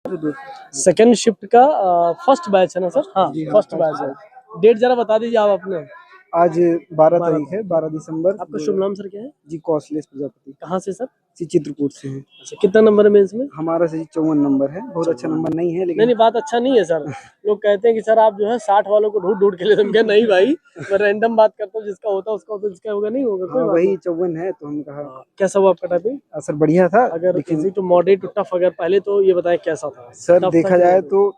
Second shift का first batch है ना सर? हाँ, फर्स्ट बैच है। डेट जरा बता दीजिए आप अपने। आज 12 तारीख है, 12 दिसंबर। आपका शुभ नाम सर क्या है? जी कौशलेश प्रजापति। कहाँ से सर? जी चित्रकूट से है। अच्छा, कितना नंबर है मेंस में? हमारा से 54 नंबर है। बहुत अच्छा नंबर नहीं है लेकिन नहीं, बात अच्छा नहीं है सर। लोग कहते हैं कि सर आप जो है 60 वालों को ढूंढ ढूंढ के लिए, तुम क्या? नहीं भाई, मैं रैंडम बात करता हूँ, जिसका होता है उसका होता है, जिसका होगा नहीं होगा। कोई बात वही नहीं। 54 है तो हम कहा कैसा हुआ आपका टाइपिंग? सर बढ़िया था। अगर लेकिन easy to moderate to tough, अगर पहले तो ये बताएं कैसा था? सर टफ था देखा कि जाए moderate? तो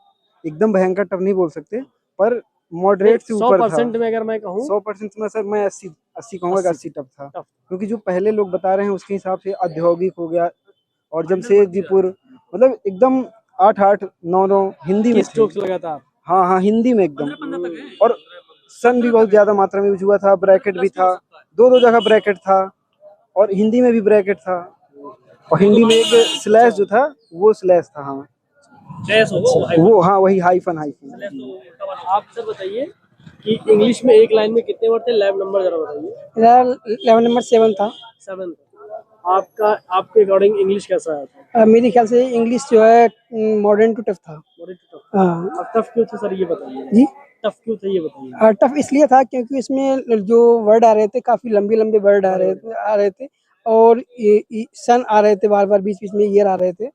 एकदम भयंकर टफ नहीं बोल सकते, पर नहीं, मॉडरेट से ऊपर था। 100% में अगर मैं कहूँ 100% में सर मैं 80 कहूँगा कि 80 टफ था। टफ। क्योंकि जो पहले लोग बता रहे हैं उसके हिसाब से औद्योगिक हो गया और जमशेदजीपुर, मतलब एकदम 8-8 9-9 हिंदी में थे। स्ट्रोक्स लगातार। हाँ हाँ हिंदी में एकदम। और सन भी बहुत ज्यादा मात्रा में यूज हुआ था। ब्रैकेट भी था, दो जगह ब्रैकेट था और हिंदी में भी ब्रैकेट था। और हिंदी में एक स्लैश जो था वो स्लैश था। हाँ वो हाँ वही हाइफन हाइफन। आप सर बताइए कि इंग्लिश में एक लाइन में कितने वर्ड थे? लैब नंबर जरा बताइए। मेरा 11 नंबर 7 था। 7। आपका आपके अकॉर्डिंग इंग्लिश कैसा आया था? मेरे ख्याल से इंग्लिश जो है मॉडर्न टू टफ था। Moderate to tough। हाँ अब टफ क्यों था सर, ये बताइए। जी। टफ क्यों था ये बताइए। टफ इसलिए था क्योंकि इसमें जो वर्ड आ रहे थे काफी लंबे लंबे वर्ड आ रहे थे और सन आ रहे थे, बार बार बीच बीच में ईयर आ रहे थे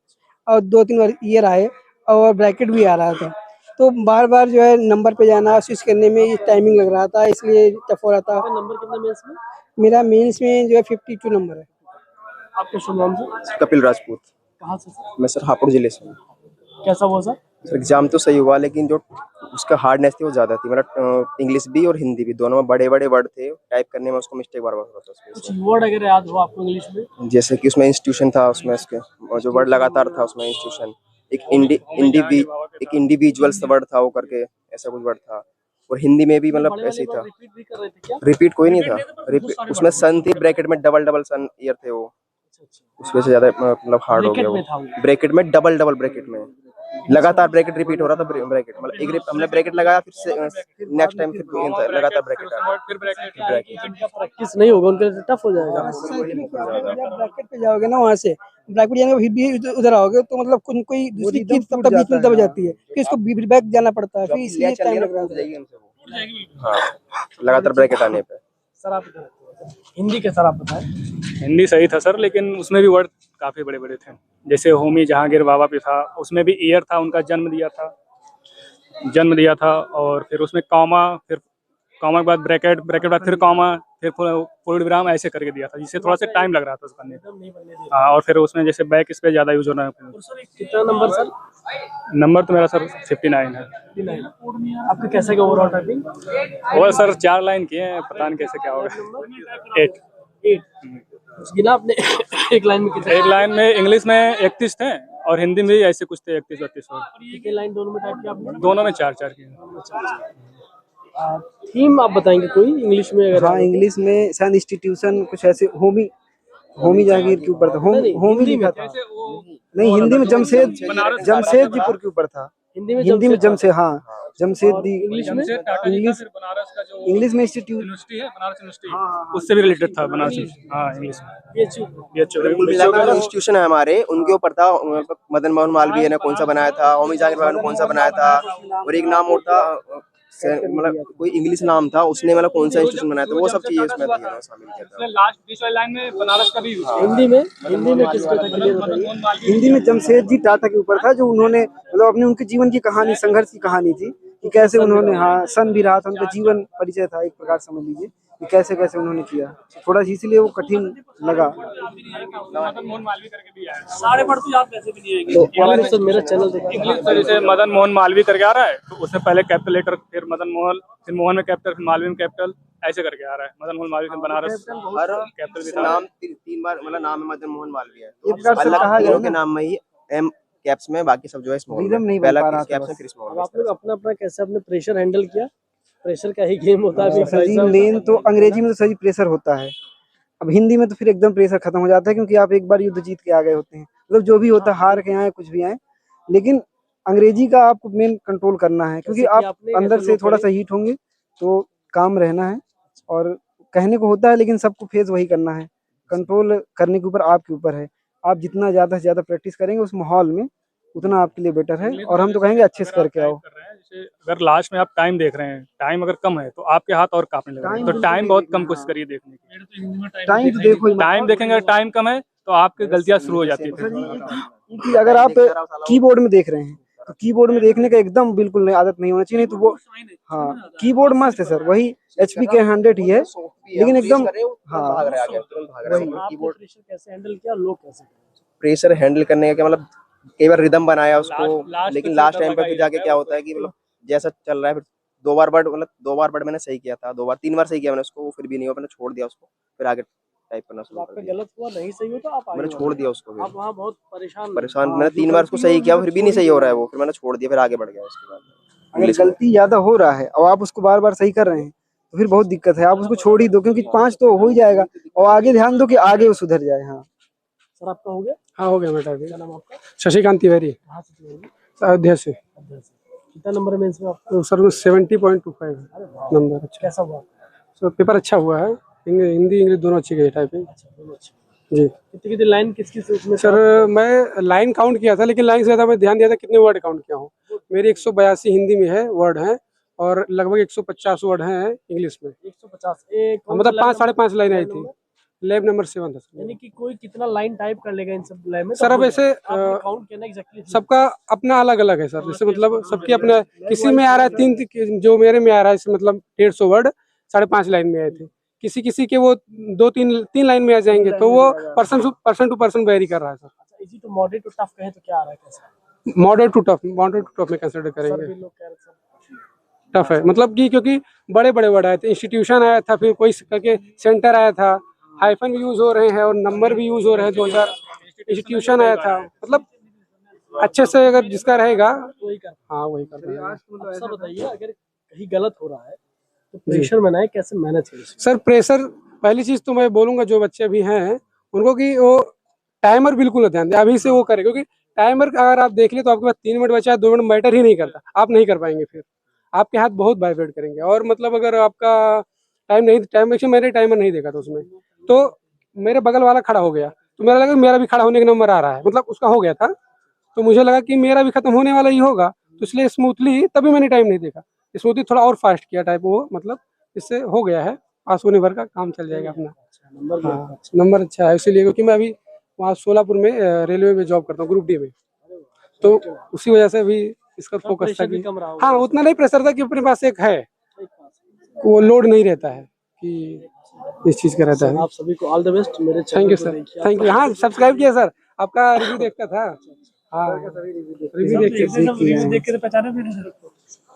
और 2-3 बार ईयर आए और ब्रैकेट भी आ रहा था। तो बार बार जो है नंबर पे जाना स्विच करने में टाइमिंग लग रहा था, इसलिए टफ हो रहा था। आपका नंबर कितना मेंस में? मेरा मेंस में जो है 52 नंबर है। आपके शुभ नाम से? कपिल राजपूत। कहाँ से सर? मैं सर हापुड़ जिले से हूँ। कैसा हुआ सर? सर एग्जाम तो सही हुआ लेकिन जो उसका हार्डनेस थी वो ज़्यादा थी। मतलब इंग्लिश भी और हिंदी भी दोनों में बड़े बड़े वर्ड थे। टाइप करने में उसको मिस्टेक बार बार होता था कुछ उसमें। वर्ड अगर याद हो आपको इंग्लिश में? जैसे कि उसमें इंस्टीट्यूशन था, उसमें उसके और जो वर्ड लगातार था उसमें इंस्टीट्यूशन। एक इंडिविजुअल्स वर्ड था वो करके, ऐसा कुछ वर्ड था। और हिंदी में भी मतलब ऐसे ही था। रिपीट भी कर रहे थे क्या? रिपीट कोई नहीं था। उसमें सन थी, ब्रैकेट में डबल डबल सन ईयर थे वो। उसमें से ज्यादा मतलब हार्ड हो गया वो। ब्रैकेट में डबल डबल ब्रैकेट में लगातार ब्रैकेट रिपीट हो रहा था। ब्रैकेट मतलब एक हमने ब्रैकेट लगाया, फिर नेक्स्ट टाइम फिर लगातार ब्रैकेट आ गया। फिर ब्रैकेट प्रैक्टिस नहीं होगा उनके लिए, टफ हो जाएगा। ब्रैकेट पे जाओगे ना, वहाँ से ब्रैकेट जाने फिर भी उधर आओगे तो मतलब कोई दूसरी चीज तब तक बीच में दब जाती है, फिर इसको बैक जाना पड़ता है, फिर इसलिए टाइम लग रहा है। हाँ लगातार ब्रैकेट आने पे। सर आप हिंदी के सर आप बताएं। हिंदी सही था सर, लेकिन उसमें भी वर्ड काफ़ी बड़े बड़े थे। जैसे होमी जहांगीर बाबा पे था, उसमें भी ईयर था, उनका जन्म दिया था और फिर उसमें कॉमा, फिर कॉमा के बाद ब्रैकेट, ब्रैकेट बाद फिर कॉमा, फिर पूर्ण विराम ऐसे करके दिया था, जिससे थोड़ा सा टाइम लग रहा था उसका करने। हाँ और फिर उसमें जैसे बैक स्पेस ज़्यादा यूज होना है। कितना नंबर सर? नंबर तो मेरा सर 59 है। आपका कैसा गया ओवरऑल टाइपिंग? और सर 4 लाइन किए हैं, पता नहीं कैसे क्या होगा। 8 गिना आपने? एक लाइन में कितने? एक लाइन में इंग्लिश में 31 थे और हिंदी में भी ऐसे कुछ थे 31-32 और कितने लाइन दोनों में टाइप किया आपने? दोनों में 4-4 किए। थीम आप बताएंगे कोई इंग्लिश में अगर? हाँ इंग्लिश में शायद इंस्टीट्यूशन कुछ ऐसे होमी जहांगीर के ऊपर था। होमी लिखा था। नहीं हिंदी में जमशेदजीपुर के ऊपर था। हिंदी में जमशेद, हाँ जमशेदी। इंग्लिश में इंग्लिश में इंस्टीट्यूट यूनिवर्सिटी है, बनारस यूनिवर्सिटी, उससे भी रिलेटेड था बनारस। हाँ इंग्लिश इंस्टीट्यूशन है हमारे, उनके ऊपर था। मदन मोहन मालवीय ने कौन सा बनाया था, होमी जहांगीर बाबा ने कौन सा बनाया था, और एक नाम और था मतलब कोई इंग्लिश नाम था, उसने मतलब कौन सा इंस्टीट्यूशन बनाया था, वो सब चीजें उसमें शामिल किया था। लास्ट बीच वाली लाइन में बनारस का भी हिंदी में किसका था क्लियर बताइए? हिंदी में जमशेद जी टाटा के ऊपर था, जो उन्होंने मतलब अपने उनके जीवन की कहानी, संघर्ष की कहानी थी कि कैसे उन्होंने, हाँ सन भी रहा था, उनका जीवन परिचय था एक प्रकार समझ लीजिए कि कैसे कैसे उन्होंने किया। थोड़ा सा इसलिए वो कठिन लगा। सारे पढ़ती आप कैसे भी नहीं आएंगे तो मेरा चैनल देखिए। इंग्लिश तो जैसे मदन मोहन मालवीय करके आ रहा है, तो उससे पहले कैपिटल लेटर, फिर मदन मोहन, फिर मोहन में कैपिटल, फिर मालवीय में कैपिटल, ऐसे करके आ रहा है। मदन मोहन मालवीय, फिर बनारस हर कैपिटल भी था। नाम 3 बार मतलब नाम है मदन मोहन मालवीय है। एक प्रकार से कहा गया के नाम में ही एम कैप्स में, बाकी सब जो है स्मॉल Rhythm में। नहीं बन पहला पा रहा था कैप्स में बस। फिर स्मॉल अब में। आप लोग अपना अपना कैसे अपने प्रेशर हैंडल किया? प्रेशर का ही गेम होता है सर जी मेन तो अंग्रेजी में तो सही प्रेशर होता है। अब हिंदी में तो फिर एकदम प्रेशर खत्म हो जाता है, क्योंकि आप एक बार युद्ध जीत के आ गए होते हैं। मतलब जो भी होता है, हार के आए कुछ भी आए, लेकिन अंग्रेजी का आपको मेन कंट्रोल करना है, क्योंकि आप अंदर से थोड़ा सा हीट होंगे तो काम रहना है। और कहने को होता है लेकिन सबको फेस वही करना है। कंट्रोल करने के ऊपर आपके ऊपर है। आप जितना ज़्यादा से ज़्यादा प्रैक्टिस करेंगे उस माहौल में, उतना आपके लिए बेटर है। और हम तो कहेंगे अच्छे से करके आओ। जैसे अगर लास्ट में आप टाइम देख रहे हैं, टाइम अगर कम है तो आपके हाथ और कांपने लगेंगे, टाइम तो बिल्कुल टाइम नहीं बहुत देखना, कम कोशिश हाँ। करिए देखने की। टाइम तो देखो ही मत। टाइम देखेंगे, अगर टाइम कम है तो आपकी गलतियां शुरू हो जाती सर है। ये कि अगर आप कीबोर्ड में देख रहे हैं तो कीबोर्ड में देखने का एकदम बिल्कुल नहीं, आदत नहीं होना चाहिए, नहीं तो वो हाँ कीबोर्ड मस्त है सर, वही HP के 100 ही है, लेकिन एकदम हाँ भाग रहा है आगे, तुरंत भाग रहा है। आपने कीबोर्ड प्रेशर कैसे हैंडल किया, लोग कैसे करें? प्रेशर हैंडल करने का क्या मतलब, कई बार रिदम बनाया उसको, लास्ट लेकिन पे लास्ट छोटा टाइम पे लगा फिर ही जाके रहता है क्या वो होता है कि मतलब जैसा चल रहा है, फिर 2 बार मैंने सही किया था, 3 बार सही किया मैंने उसको, वो फिर भी नहीं हुआ, मैंने छोड़ दिया उसको, फिर आगे टाइप करना तो शुरू कर आपका दिया। गलत हुआ, नहीं सही हो तो आप आगे मैंने छोड़ दिया उसको, आप वहाँ बहुत परेशान परेशान हाँ, मैंने जो 3 बार उसको गलती हो सही किया, मतलब फिर भी छोड़ नहीं ही सही हो दो। रहा है वो, फिर मैंने छोड़ दिया, फिर आगे बढ़ गया उसके बाद अगर इंग्लिश में। गलती ज्यादा हो रहा है और आप उसको बार बार सही कर रहे हैं तो फिर बहुत दिक्कत है, आप उसको छोड़ ही दो, क्योंकि 5 तो हो ही जाएगा, और आगे ध्यान दो कि आगे वो सुधर जाए। हाँ सर आपका हो गया? हाँ हो गया बेटा अभी। क्या नाम आपका? शशिकांत तिवारी, कहाँ से चाहिए? अयोध्या से। अध्यक्ष से। कितना नंबर में इसमें आपका? तो सर 70.25 नंबर। अच्छा कैसा हुआ? सर पेपर अच्छा हुआ है, हिंदी इंग्लिश दोनों अच्छी गई टाइपिंग अच्छा, दोनों अच्छे। जी। कितनी कितनी लाइन किसकी से उसमें सर मैं लाइन काउंट किया था, लेकिन लाइन से ज़्यादा मैं ध्यान दिया था कितने वर्ड काउंट किया हूँ। मेरी 182 हिंदी में है वर्ड हैं, और लगभग 150 वर्ड हैं इंग्लिश में। 150 एक मतलब 5-5.5 लाइन आई थी। लैब नंबर 7 था सर। यानी कि कोई कितना लाइन टाइप कर लेगा इन सब लाइन में? सर अब ऐसे काउंट करना एग्जैक्टली सबका अपना अलग अलग है सर, जैसे मतलब सबके अपना, किसी में आ रहा है 3, जो मेरे में आ रहा है इससे मतलब 150 वर्ड 5.5 लाइन में आए थे, किसी किसी के वो 2-3 लाइन में आ जाएंगे, तो वो पर्सन टू पर्सन वेरी कर रहा है सर। अच्छा, easy to moderate to tough कहें तो क्या आ रहा है, कैसा? मॉडरेट टू टफ में कंसिडर सर करेंगे। भी लोग कह रहे सर टफ है मतलब कि क्योंकि बड़े बड़े वर्ड आए थे, इंस्टीट्यूशन आया था, फिर कोई करके सेंटर आया था, हाइफन भी यूज हो रहे हैं और नंबर भी यूज हो रहे हैं 2000, इंस्टीट्यूशन आया था, मतलब अच्छे से अगर जिसका रहेगा वही कर। हाँ वही कर रहे हैं। अब सर बताइए, अगर कहीं गलत हो रहा है तो प्रेशर बनाए कैसे मैनेज करें? सर प्रेशर, पहली चीज तो मैं बोलूंगा जो बच्चे अभी हैं उनको कि वो टाइमर बिल्कुल ध्यान दें, अभी से वो करें, क्योंकि टाइमर अगर आप देख ले तो आपके पास 3 मिनट बचा है, 2 मिनट मैटर ही नहीं करता, आप नहीं कर पाएंगे, फिर आपके हाथ बहुत वाइब्रेट करेंगे। और मतलब अगर आपका टाइम मैंने टाइमर नहीं देखा था उसमें, तो मेरे बगल वाला खड़ा हो गया तो मेरा लगा मेरा भी खड़ा होने का नंबर आ रहा है, मतलब उसका हो गया था, तो मुझे लगा कि मेरा भी खत्म होने वाला ही होगा, तो इसलिए स्मूथली, तभी मैंने टाइम नहीं देखा, स्मूथली थोड़ा और फास्ट किया टाइप, वो मतलब इससे हो गया है, पास होने भर का काम चल जाएगा अपना। नंबर हाँ नंबर अच्छा है इसीलिए, क्योंकि मैं अभी वहाँ सोलापुर में रेलवे में जॉब करता हूँ ग्रुप डी में, तो उसी वजह से भी इसका फोकस था कि कम रहा होगा। हाँ उतना नहीं प्रेशर था कि अपने पास एक है, वो लोड नहीं रहता है कि इस चीज़ का रहता है। आप सभी को ऑल द बेस्ट। मेरे thank you sir, thank you. हाँ सब्सक्राइब किया सर, आपका रिव्यू देखता था। हाँ रिव्यू देख के देख के तो पहचाने भी नहीं।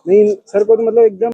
नहीं सर को तो मतलब एकदम